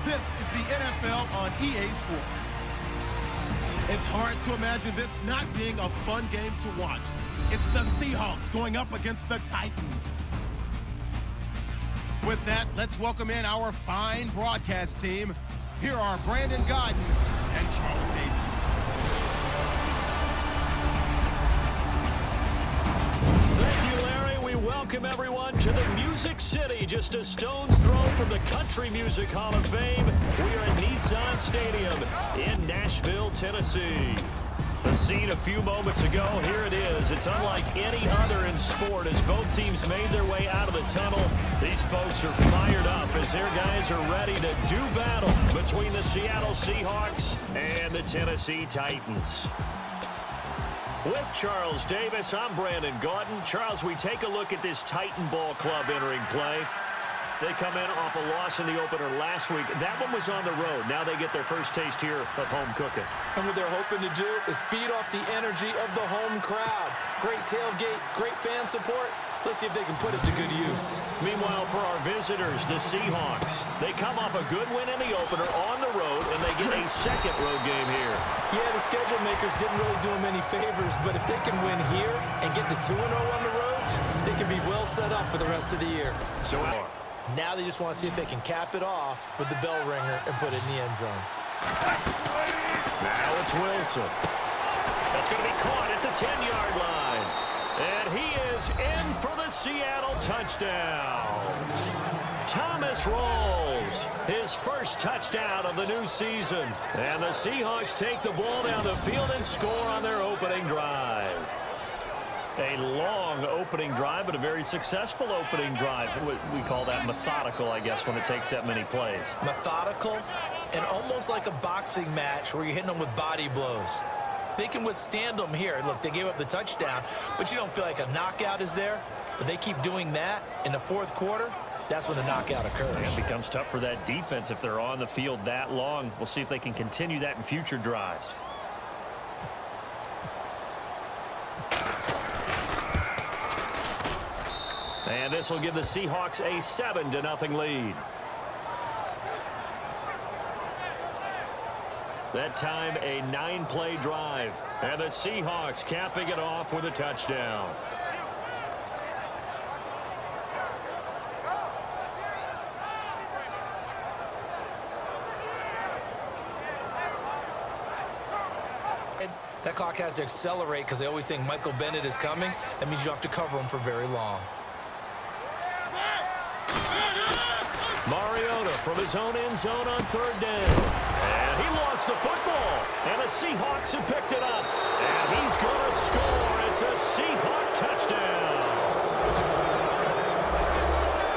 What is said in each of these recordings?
This is the NFL on EA Sports. It's hard to imagine this not being a fun game to watch. It's the Seahawks going up against the Titans. With that, let's welcome in our fine broadcast team. Here are Brandon Godden and Charles Davis. Thank you, Larry. We welcome everyone to the Music City, just a stone's throw from the Country Music Hall of Fame. We are at Nissan Stadium in Nashville, Tennessee. The scene a few moments ago, here it is. It's unlike any other in sport as both teams made their way out of the tunnel. These folks are fired up as their guys are ready to do battle between the Seattle Seahawks and the Tennessee Titans. With Charles Davis, I'm Brandon Godden. Charles, we take a look at this Titan Ball Club entering play. They come in off a loss in the opener last week. That one was on the road. Now they get their first taste here of home cooking. And what they're hoping to do is feed off the energy of the home crowd. Great tailgate, great fan support. Let's see if they can put it to good use. Meanwhile, for our visitors, the Seahawks, they come off a good win in the opener on the road, and they get a second road game here. Yeah, the schedule makers didn't really do them any favors, but if they can win here and get to 2-0 on the road, they can be well set up for the rest of the year. So now they just want to see if they can cap it off with the bell ringer and put it in the end zone. Now it's Wilson. That's going to be caught at the 10-yard line. And he is in for the Seattle touchdown. Thomas rolls his first touchdown of the new season. And the Seahawks take the ball down the field and score on their opening drive. A long opening drive, but a very successful opening drive. We call that methodical, I guess, when it takes that many plays. Methodical and almost like a boxing match where you're hitting them with body blows. They can withstand them here. Look, they gave up the touchdown, but you don't feel like a knockout is there. But they keep doing that in the fourth quarter. That's when the knockout occurs. It becomes tough for that defense if they're on the field that long. We'll see if they can continue that in future drives. And this will give the Seahawks a 7-0 lead. That time, a 9-play drive. And the Seahawks capping it off with a touchdown. That clock has to accelerate because they always think Michael Bennett is coming. That means you don't have to cover him for very long. Mariota from his own end zone on third down. And he lost the football. And the Seahawks have picked it up. And he's going to score. It's a Seahawk touchdown.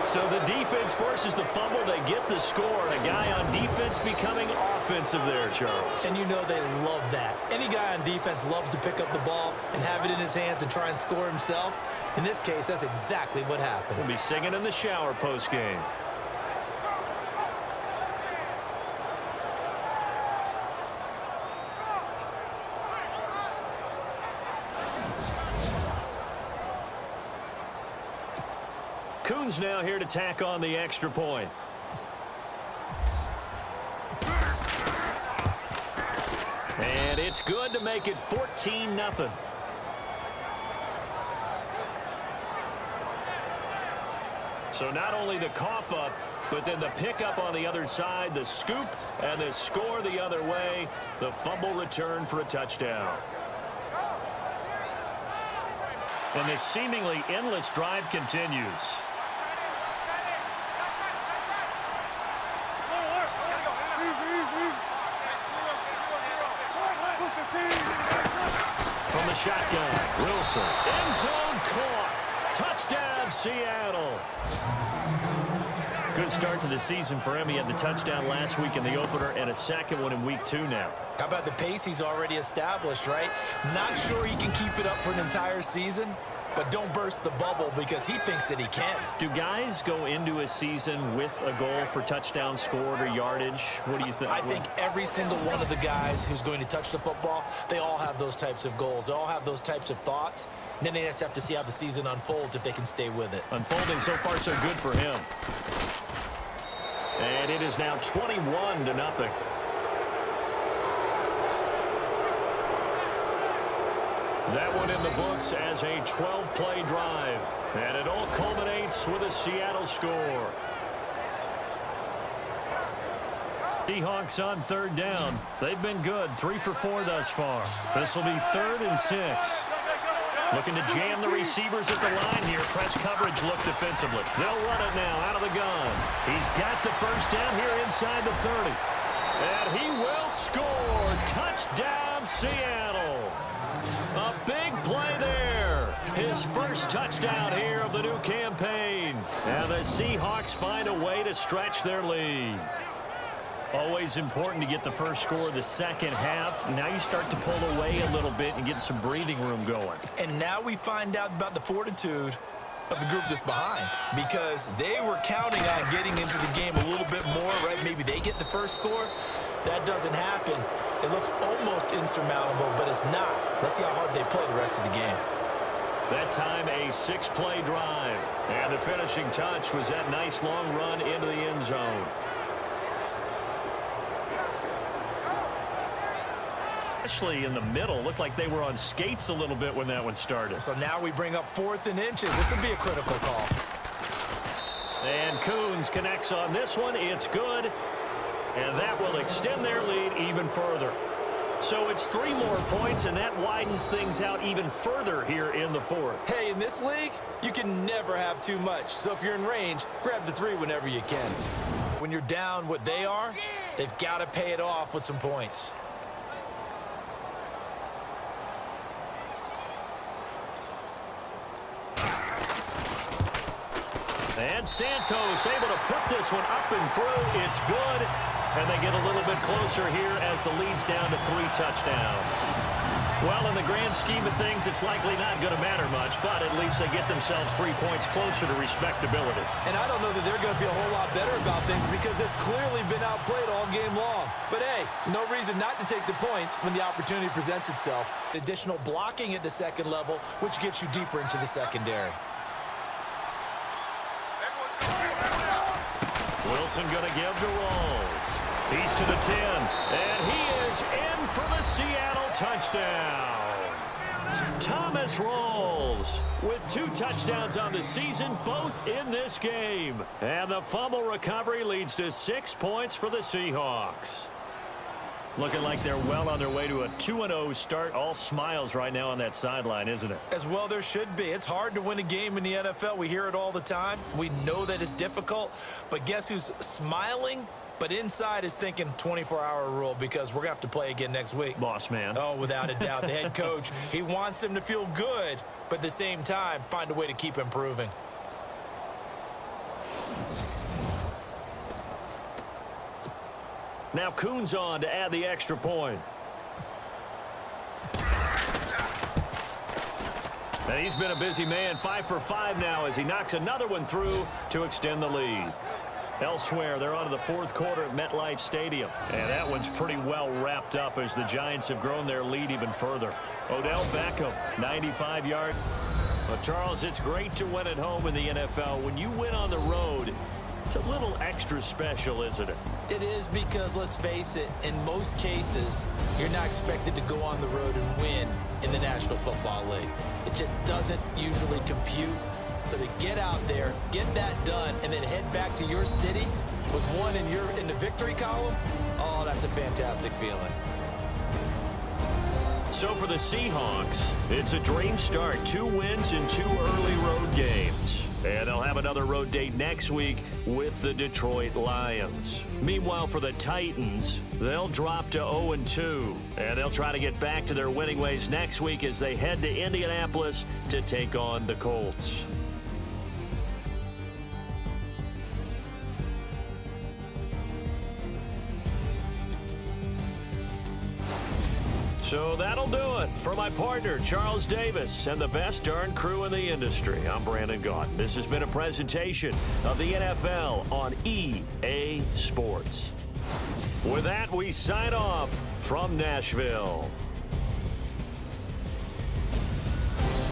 So the defense forces the fumble. They get the score. And a guy on defense becoming offensive there, Charles. And you know they love that. Any guy on defense loves to pick up the ball and have it in his hands and try and score himself. In this case, that's exactly what happened. We'll be singing in the shower post-game. Coons now here to tack on the extra point. And it's good to make it 14-0. So not only the cough up, but then the pickup on the other side, the scoop, and the score the other way. The fumble return for a touchdown. And this seemingly endless drive continues. From the shotgun, Wilson. End zone caught. Touchdown, Seattle. Good start to the season for him. He had the touchdown last week in the opener and a second one in week 2 now. How about the pace he's already established, right? Not sure he can keep it up for an entire season, but don't burst the bubble because he thinks that he can. Do guys go into a season with a goal for touchdown scored or yardage? What do you think? I think every single one of the guys who's going to touch the football, they all have those types of goals. They all have those types of thoughts. And then they just have to see how the season unfolds if they can stay with it. Unfolding so far so good for him. And it is now 21-0. That one in the books as a 12-play drive. And it all culminates with a Seattle score. Seahawks on third down. They've been good, 3 for 4 thus far. This will be 3rd and 6. Looking to jam the receivers at the line here. Press coverage look defensively. They'll run it now out of the gun. He's got the first down here inside the 30. And he will score. Touchdown, Seattle. A big play there. His first touchdown here of the new campaign. And the Seahawks find a way to stretch their lead. Always important to get the first score of the second half. Now you start to pull away a little bit and get some breathing room going. And now we find out about the fortitude of the group that's behind, because they were counting on getting into the game a little bit more, right? Maybe they get the first score. That doesn't happen. It looks almost insurmountable, but it's not. Let's see how hard they play the rest of the game. That time a 6-play drive. And the finishing touch was that nice long run into the end zone. Especially in the middle. Looked like they were on skates a little bit when that one started. So now we bring up 4th and inches. This would be a critical call. And Coons connects on this one. It's good. And that will extend their lead even further. So it's 3 more points, and that widens things out even further here in the 4th. Hey, in this league, you can never have too much. So if you're in range, grab the 3 whenever you can. When you're down what they are, they've got to pay it off with some points. And Santos able to put this one up and through. It's good. And they get a little bit closer here as the lead's down to 3 touchdowns. Well, in the grand scheme of things, it's likely not going to matter much, but at least they get themselves 3 points closer to respectability. And I don't know that they're going to feel a whole lot better about things because they've clearly been outplayed all game long. But hey, no reason not to take the points when the opportunity presents itself. Additional blocking at the second level, which gets you deeper into the secondary. Wilson going to give to Rolls. He's to the 10, and he is in for the Seattle touchdown. Thomas Rolls with 2 touchdowns on the season, both in this game. And the fumble recovery leads to 6 points for the Seahawks. Looking like they're well on their way to a 2-0 start. All smiles right now on that sideline, isn't it? As well there should be. It's hard to win a game in the NFL. We hear it all the time. We know that it's difficult. But guess who's smiling? But inside is thinking 24-hour rule because we're going to have to play again next week. Boss man. Oh, without a doubt. The head coach, he wants them to feel good, but at the same time, find a way to keep improving. Now Coons on to add the extra point. And he's been a busy man, 5 for 5 now as he knocks another one through to extend the lead. Elsewhere, they're on to the 4th quarter at MetLife Stadium. And that one's pretty well wrapped up as the Giants have grown their lead even further. Odell Beckham, 95-yard. Well, Charles, it's great to win at home in the NFL. When you win on the road, it's a little extra special, isn't it? It is because, let's face it, in most cases, you're not expected to go on the road and win in the National Football League. It just doesn't usually compute. So to get out there, get that done, and then head back to your city with 1 in the victory column, oh, that's a fantastic feeling. So for the Seahawks, it's a dream start. 2 wins in 2 early road games. And they'll have another road date next week with the Detroit Lions. Meanwhile, for the Titans, they'll drop to 0-2. And they'll try to get back to their winning ways next week as they head to Indianapolis to take on the Colts. So that'll do it for my partner, Charles Davis, and the best darn crew in the industry. I'm Brandon Gaudin. This has been a presentation of the NFL on EA Sports. With that, we sign off from Nashville.